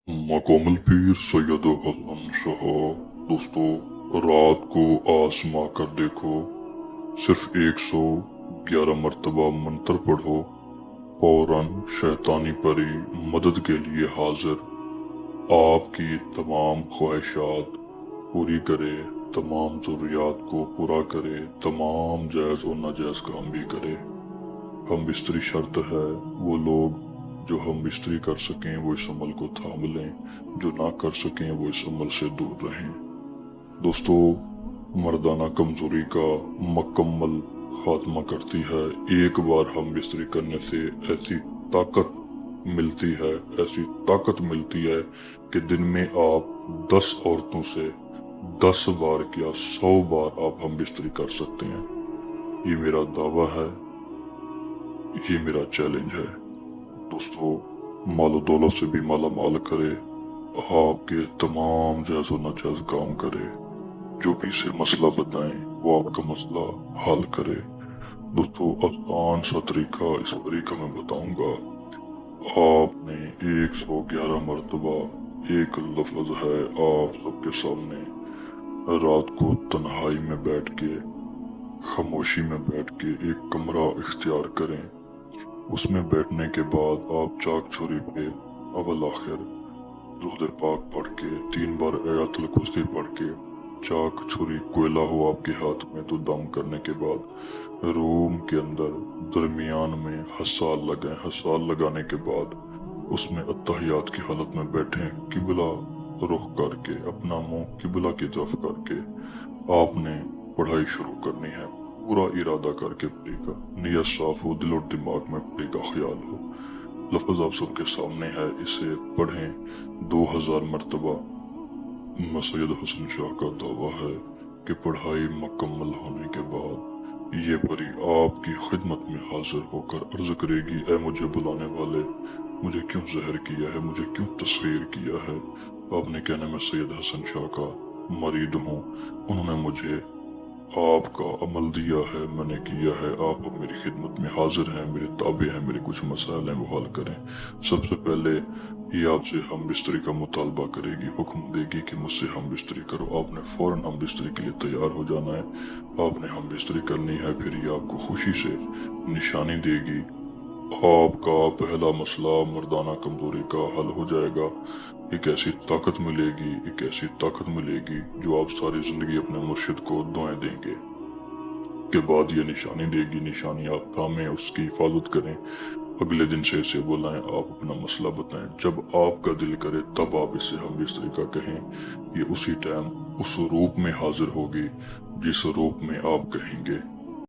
मकामुल पीर सैयद हसन शाह। दोस्तों, रात को आसमां कर देखो, सिर्फ 111 मर्तबा मंत्र पढ़ो, फौरन शैतानी परी मदद के लिए हाजिर, आपकी तमाम ख्वाहिशात पूरी करे, तमाम जरूरियात को पूरा करे, तमाम जायज और नाजायज काम भी करे। हम बिस्तरी शर्त है, वो लोग जो हम बिस्तरी कर सकें वो इस अमल को थाम लें, जो ना कर सकें वो इस अमल से दूर रहें। दोस्तों, मर्दाना कमजोरी का मुकम्मल खात्मा करती है। एक बार हम बिस्तरी करने से ऐसी ताकत मिलती है, ऐसी ताकत मिलती है कि दिन में आप 10 औरतों से 10 बार क्या 100 बार आप हम बिस्तरी कर सकते हैं। ये मेरा दावा है, ये मेरा चैलेंज है। दोस्तों, मालो दौलत से भी माला माल करे, आपके तमाम जायज और नाजायज काम करे, जो भी से मसला बताएं वो आपका मसला हल करे। दोस्तों, आसान सा तरीका इस तरीका मैं बताऊंगा। आपने 111 मरतबा एक लफ्ज है आप सबके सामने रात को तन्हाई में बैठ के, खामोशी में बैठ के एक कमरा इख्तियार करें। उसमें बैठने के बाद आप चाक छुरी पे अव्वल आखिर दुरूद पाक पढ़ के 3 बार आयतुल कुर्सी पढ़ के, चाक छुरी कोयला हो आपके हाथ में तो दम करने के बाद रूम के अंदर दरमियान में हसाल लगाएं। हसाल लगाने के बाद उसमें अत्तहियात की हालत में बैठें, किबला रुख करके, अपना मुंह किबला की तरफ करके आपने पढ़ाई शुरू करनी है। पूरा इरादा करके पढ़ेगा, नियत साफ हो, दिल और दिमाग में पढ़ेगा ख्याल हो। लफ्ज आप सबके सामने है, इसे पढ़ें 2000 मरतबा। सैयद हसन शाह का दावा है कि पढ़ाई मुकम्मल होने के बाद ये परी आपकी खिदमत में हाजिर होकर अर्ज करेगी, ऐ मुझे बुलाने वाले, मुझे क्यों जहर किया है, मुझे क्यों तस्वीर किया है। आपने कहना मैं सैयद हसन शाह का मरीद हूँ, उन्होंने मुझे आपका अमल दिया है, मैंने किया है, आप अब मेरी खिदमत में हाजिर हैं, मेरे ताबे हैं, मेरे कुछ मसाइल हैं वो हल करें। सबसे पहले ये आपसे हम बिस्तरी का मुतालबा करेगी, हुक्म देगी कि मुझसे हम बिस्तरी करो। आपने फौरन हम बिस्तरी के लिए तैयार हो जाना है, आपने हम बिस्तरी करनी है। फिर ये आपको खुशी से निशानी देगी, आपका पहला मसला मर्दाना कमजोरी का हल हो जाएगा। एक ऐसी ताकत मिलेगी, एक ऐसी ताकत मिलेगी जो आप सारी जिंदगी अपने मुर्शिद को दुआएं देंगे। के बाद ये निशानी देगी, निशानी आप थामें, उसकी हिफाजत करें, अगले दिन से इसे बुलाएं, आप अपना मसला बताएं। जब आपका दिल करे तब आप इसे हम इस तरीका कहें। ये उसी टाइम उस रूप में हाजिर होगी जिस रूप में आप कहेंगे।